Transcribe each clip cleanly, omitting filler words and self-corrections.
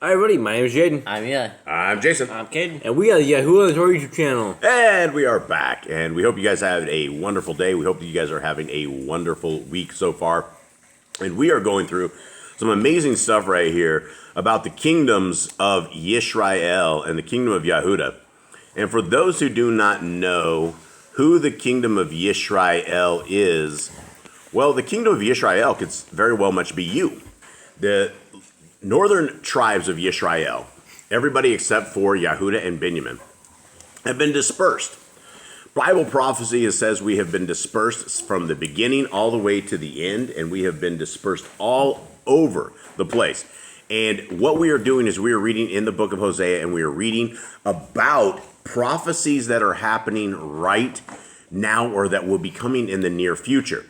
Hi everybody, my name is Jaden. I'm Yah. I'm Jason. I'm Caden. And we are the Yahoo Torah YouTube channel. And we are back. And we hope you guys have a wonderful day. We hope that you guys are having a wonderful week so far. And we are going through some amazing stuff right here about the kingdoms of Yisrael and the kingdom of Yehuda. And for those who do not know who the kingdom of Yisrael is, well, the kingdom of Yisrael could very well much be you. The northern tribes of Yisrael, everybody except for Yehuda and Benjamin, have been dispersed. Bible prophecy says we have been dispersed from the beginning all the way to the end, and we have been dispersed all over the place. And what we are doing is we are reading in the book of Hosea, and we are reading about prophecies that are happening right now or that will be coming in the near future.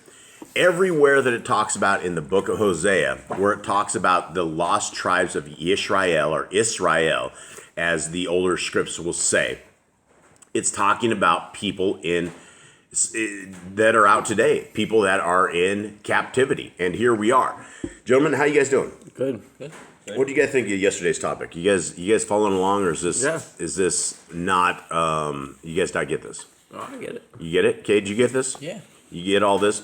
Everywhere that it talks about in the book of Hosea, where it talks about the lost tribes of Yisrael or Israel, as the older scripts will say, it's talking about people that are out today, people that are in captivity. And here we are. Gentlemen, how you guys doing? Good. What do you guys think of yesterday's topic? You guys following along, or is this not? You guys not get this? Oh, I get it. You get it, Kay? Did you get this? Yeah. You get all this?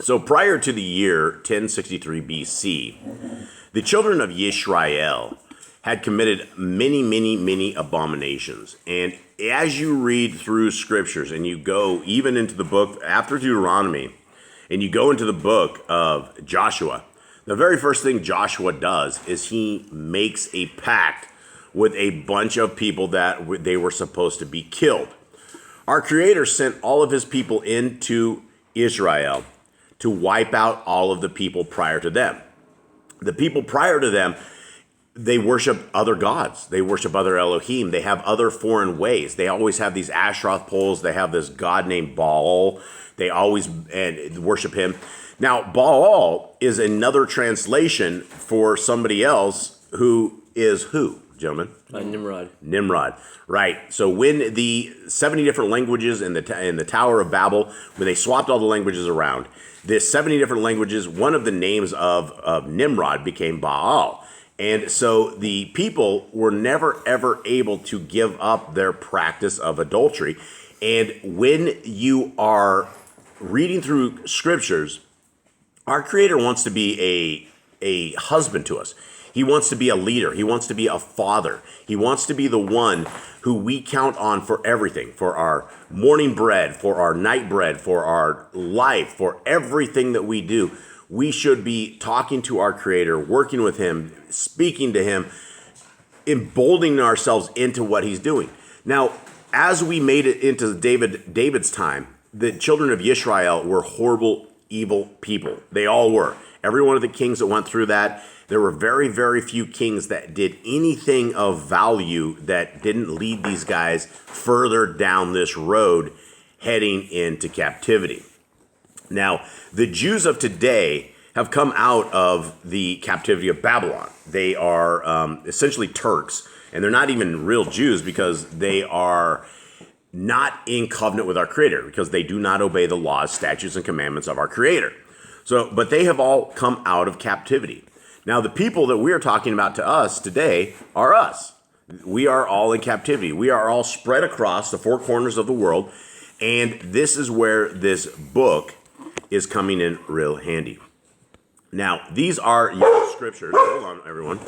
So prior to the year 1063 BC, the children of Yisrael had committed many abominations. And as you read through scriptures and you go even into the book after Deuteronomy and you go into the book of Joshua, the very first thing Joshua does is he makes a pact with a bunch of people that they were supposed to be killed. Our Creator sent all of his people into Israel to wipe out all of the people prior to them. The people prior to them, they worship other gods. They worship other Elohim. They have other foreign ways. They always have these Asheroth poles. They have this god named Baal. They always worship him. Now, Baal is another translation for somebody else who is who, gentlemen? Nimrod. Right. So when the 70 different languages in the Tower of Babel, when they swapped all the languages around, the 70 different languages, one of the names of Nimrod became Baal. And so the people were never, ever able to give up their practice of adultery. And when you are reading through scriptures, our Creator wants to be a husband to us. He wants to be a leader. He wants to be a father. He wants to be the one who we count on for everything, for our morning bread, for our night bread, for our life, for everything that we do. We should be talking to our Creator, working with him, speaking to him, emboldening ourselves into what he's doing. Now, as we made it into David's time, the children of Yisrael were horrible, evil people. They all were. Every one of the kings that went through that, there were very few kings that did anything of value that didn't lead these guys further down this road heading into captivity. Now, the Jews of today have come out of the captivity of Babylon. They are essentially Turks, and they're not even real Jews because they are not in covenant with our Creator, because they do not obey the laws, statutes, and commandments of our Creator. But they have all come out of captivity. Now, the people that we are talking about to us today are us. We are all in captivity. We are all spread across the four corners of the world, and this is where this book is coming in real handy. Now, these are Yah Scriptures. Hold on, everyone.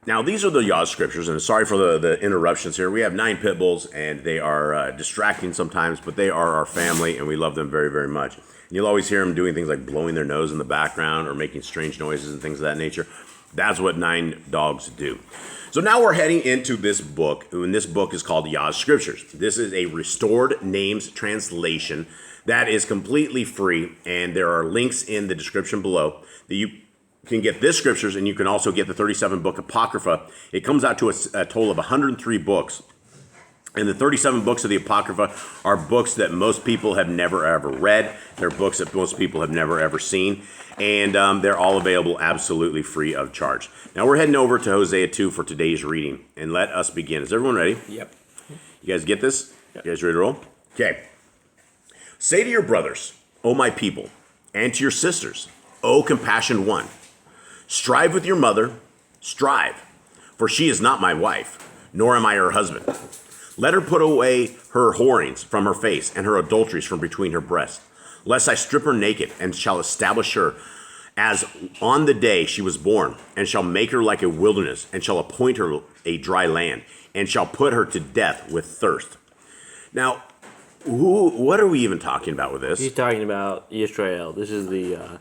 Now, these are the Yah Scriptures, and sorry for the interruptions here. We have 9 pit bulls, and they are distracting sometimes, but they are our family, and we love them very much. You'll always hear them doing things like blowing their nose in the background or making strange noises and things of that nature. That's what 9 dogs do. So now we're heading into this book, and this book is called Yah Scriptures. This is a restored names translation that is completely free, and there are links in the description below that you can get this scriptures, and you can also get the 37-book Apocrypha. It comes out to a total of 103 books. And the 37 books of the Apocrypha are books that most people have never ever read. They're books that most people have never ever seen. And they're all available absolutely free of charge. Now we're heading over to Hosea 2 for today's reading. And let us begin. Is everyone ready? Yep. You guys get this? Yep. You guys ready to roll? Okay. Say to your brothers, O my people, and to your sisters, O compassioned one, strive with your mother, Strive, for she is not my wife, nor am I her husband. Let her put away her whorings from her face, and her adulteries from between her breasts, lest I strip her naked, and shall establish her as on the day she was born, and shall make her like a wilderness, and shall appoint her a dry land, and shall put her to death with thirst. Now, what are we even talking about with this? He's talking about Israel. This is the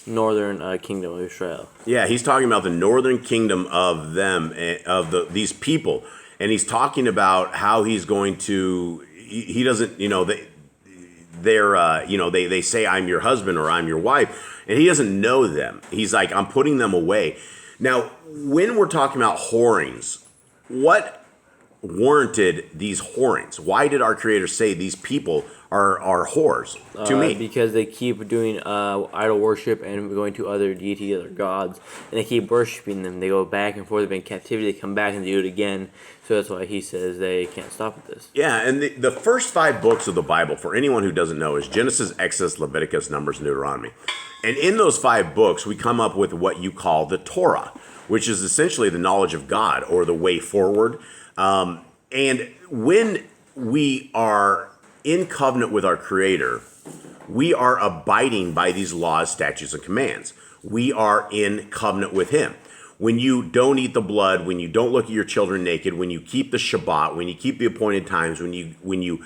northern kingdom of Israel. Yeah, he's talking about the northern kingdom of them, these people, and he's talking about how he's going to. He doesn't, they say I'm your husband or I'm your wife, and he doesn't know them. He's like, I'm putting them away. Now, when we're talking about whorings, what warranted these whorings? Why did our Creator say these people are whores to me? Because they keep doing idol worship and going to other deities, other gods, and they keep worshiping them. They go back and forth. They've been in captivity. They come back and they do it again. So that's why he says they can't stop with this. Yeah, and the first 5 books of the Bible, for anyone who doesn't know, is Genesis, Exodus, Leviticus, Numbers, and Deuteronomy. And in those 5 books, we come up with what you call the Torah, which is essentially the knowledge of God or the way forward. And when we are in covenant with our Creator, we are abiding by these laws, statutes, and commands. We are in covenant with Him. When you don't eat the blood, when you don't look at your children naked, when you keep the Shabbat, when you keep the appointed times, when you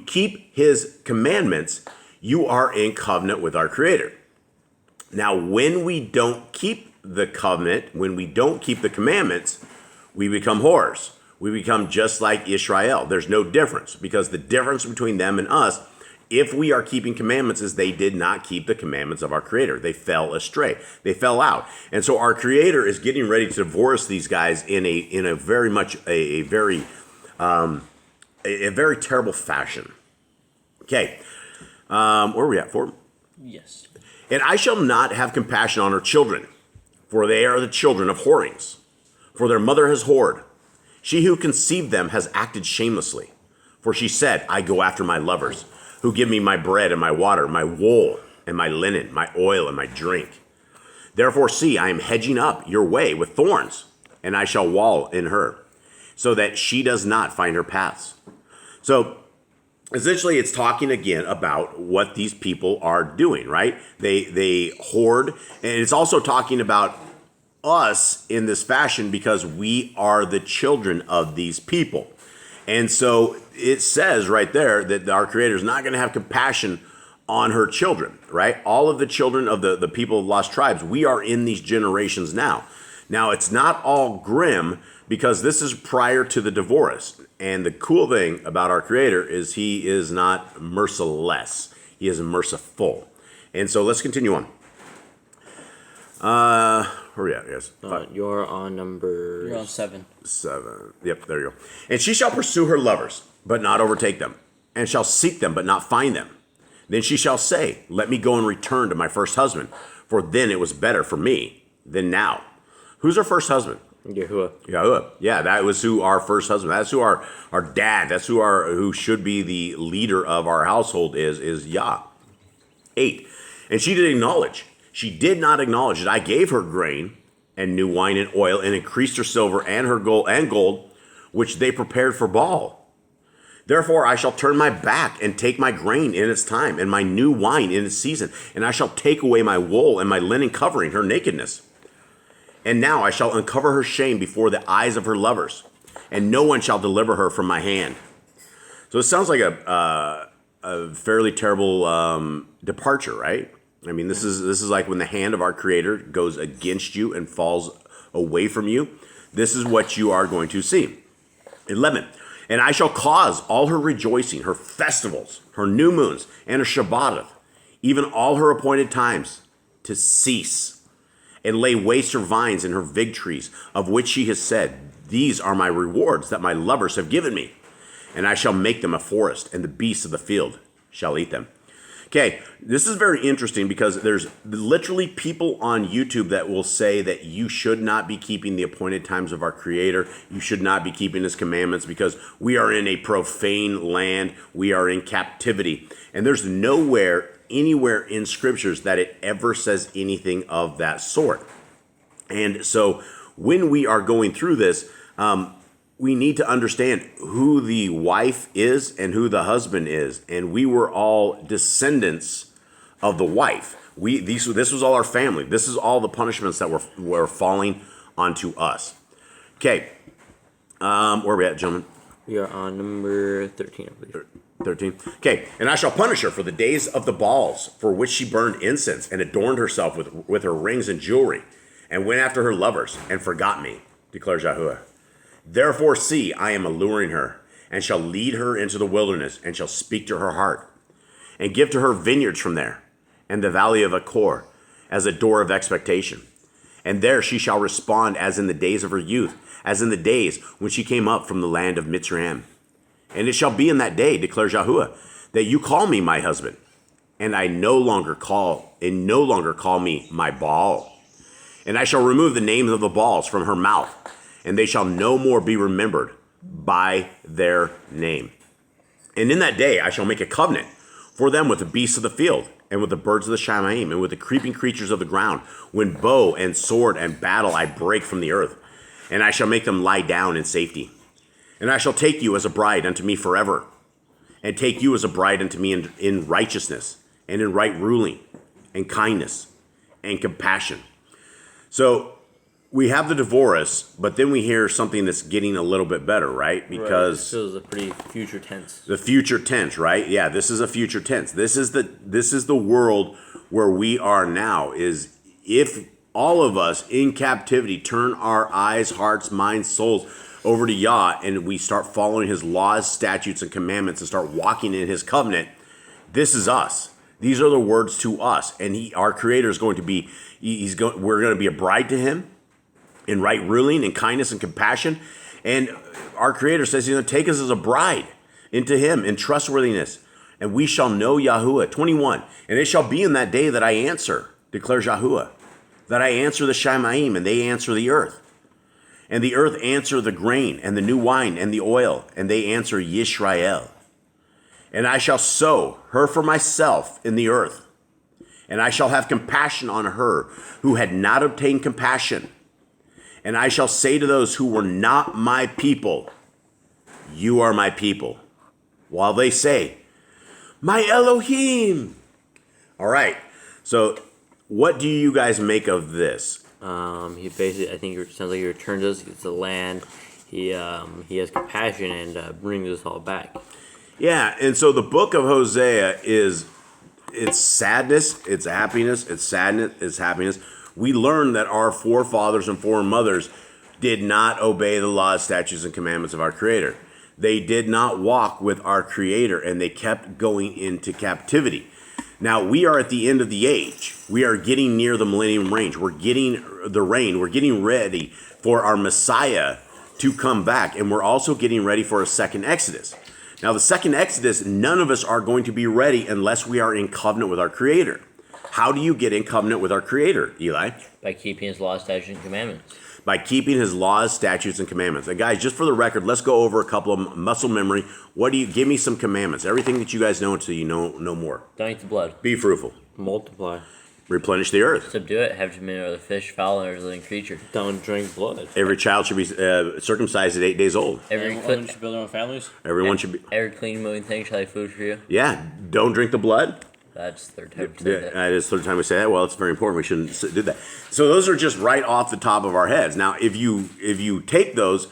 keep His commandments, you are in covenant with our Creator. Now, when we don't keep the covenant, when we don't keep the commandments, we become whores. We become just like Israel. There's no difference, because the difference between them and us, if we are keeping commandments, is they did not keep the commandments of our Creator. They fell astray. They fell out. And so our Creator is getting ready to divorce these guys in a very terrible fashion. Okay. Where are we at? 4? Yes. And I shall not have compassion on her children, for they are the children of whorings. For their mother has whored. She who conceived them has acted shamelessly. For she said, I go after my lovers, who give me my bread and my water, my wool and my linen, my oil and my drink. Therefore, see, I am hedging up your way with thorns, and I shall wall in her, so that she does not find her paths. So, essentially, it's talking again about what these people are doing, right? They hoard, and it's also talking about us in this fashion because we are the children of these people. And so it says right there that our Creator is not going to have compassion on her children, right? All of the children of the people of lost tribes, we are in these generations now. Now, it's not all grim because this is prior to the divorce. And the cool thing about our Creator is He is not merciless. He is merciful. And so let's continue on. Where are we at, guys? You're on 7. 7. Yep, there you go. And she shall pursue her lovers, but not overtake them, and shall seek them, but not find them. Then she shall say, let me go and return to my first husband, for then it was better for me than now. Who's her first husband? Yahuwah. Yeah, that was who our first husband. That's who our dad. That's who should be the leader of our household is Yah. 8. And she did acknowledge. She did not acknowledge that I gave her grain and new wine and oil, and increased her silver and her gold, which they prepared for Baal. Therefore I shall turn my back and take my grain in its time, and my new wine in its season, and I shall take away my wool and my linen covering her nakedness. And now I shall uncover her shame before the eyes of her lovers, and no one shall deliver her from my hand. So it sounds like a fairly terrible departure, right? I mean, this is like when the hand of our Creator goes against you and falls away from you. This is what you are going to see. 11. And I shall cause all her rejoicing, her festivals, her new moons, and her Shabbateth, even all her appointed times, to cease, and lay waste her vines and her fig trees, of which she has said, these are my rewards that my lovers have given me. And I shall make them a forest, and the beasts of the field shall eat them. Okay, this is very interesting because there's literally people on YouTube that will say that you should not be keeping the appointed times of our Creator. You should not be keeping His commandments because we are in a profane land. We are in captivity. And there's nowhere, anywhere in Scriptures that it ever says anything of that sort. And so when we are going through this, we need to understand who the wife is and who the husband is. And we were all descendants of the wife. This was all our family. This is all the punishments that were falling onto us. Okay. Where are we at, gentlemen? We are on number 13, I believe. 13. Okay. And I shall punish her for the days of the balls for which she burned incense and adorned herself with her rings and jewelry and went after her lovers and forgot me, declares Yahuwah. Therefore, see, I am alluring her and shall lead her into the wilderness and shall speak to her heart and give to her vineyards from there and the valley of Achor as a door of expectation. And there she shall respond as in the days of her youth, as in the days when she came up from the land of Mitzrayim. And it shall be in that day, declares Yahuwah, that you call me my husband, and no longer call me my Baal. And I shall remove the names of the Baals from her mouth, and they shall no more be remembered by their name. And in that day I shall make a covenant for them with the beasts of the field, and with the birds of the Shamaim, and with the creeping creatures of the ground, when bow and sword and battle I break from the earth. And I shall make them lie down in safety. And I shall take you as a bride unto me forever, and take you as a bride unto me in righteousness, and in right ruling, and kindness, and compassion. So we have the divorce, but then we hear something that's getting a little bit better, right? Because this is a pretty future tense. The future tense, right? Yeah, this is a future tense. This is the world where we are now. Is if all of us in captivity turn our eyes, hearts, minds, souls over to Yah, and we start following His laws, statutes, and commandments, and start walking in His covenant, this is us. These are the words to us, and our Creator is going to be. We're going to be a bride to Him in right ruling and kindness and compassion. And our Creator says He's going to take us as a bride into Him in trustworthiness. And we shall know Yahuwah. 21. And it shall be in that day that I answer, declares Yahuwah, that I answer the Shamaim, and they answer the earth. And the earth answer the grain, and the new wine, and the oil, and they answer Yisrael. And I shall sow her for myself in the earth. And I shall have compassion on her who had not obtained compassion. And I shall say to those who were not my people, you are my people. While they say, my Elohim. All right. So what do you guys make of this? He basically, I think it sounds like he returns us, gets the land. He has compassion and brings us all back. Yeah. And so the book of Hosea it's sadness, it's happiness, it's sadness, it's happiness. We learn that our forefathers and foremothers did not obey the laws, statutes, and commandments of our Creator. They did not walk with our Creator, and they kept going into captivity. Now, we are at the end of the age. We are getting near the millennium reign. We're getting the reign. We're getting ready for our Messiah to come back, and we're also getting ready for a second Exodus. Now, the second Exodus, none of us are going to be ready unless we are in covenant with our Creator. How do you get in covenant with our Creator, Eli? By keeping His laws, statutes, and commandments. By keeping His laws, statutes, and commandments. And guys, just for the record, let's go over a couple of muscle memory. Give me some commandments. Everything that you guys know until you know no more. Don't eat the blood. Be fruitful. Multiply. Replenish the earth. Subdue it. Have dominion over the fish, fowl, and every living creature. Don't drink blood. Every child should be circumcised at 8 days old. Everyone should build their own families. Everyone should be. Every clean moving thing shall have food for you. Yeah. Don't drink the blood. That's the third time we say that. That is the third time we say that. Well, it's very important. We shouldn't do that. So those are just right off the top of our heads. Now, if you take those,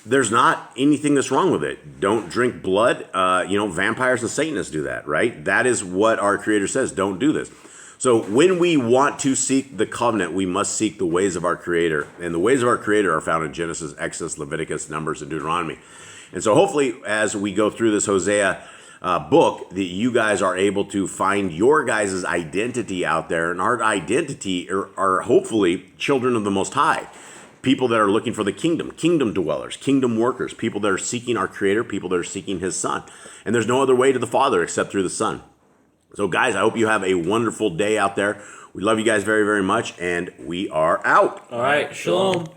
there's not anything that's wrong with it. Don't drink blood. Vampires and Satanists do that, right? That is what our Creator says. Don't do this. So when we want to seek the covenant, we must seek the ways of our Creator. And the ways of our Creator are found in Genesis, Exodus, Leviticus, Numbers, and Deuteronomy. And so hopefully as we go through this Hosea book, that you guys are able to find your guys' identity out there. And our identity are hopefully children of the Most High. People that are looking for the kingdom dwellers, kingdom workers, people that are seeking our Creator, people that are seeking His Son. And there's no other way to the Father except through the Son. So guys, I hope you have a wonderful day out there. We love you guys very, very much, and we are out. All right, shalom.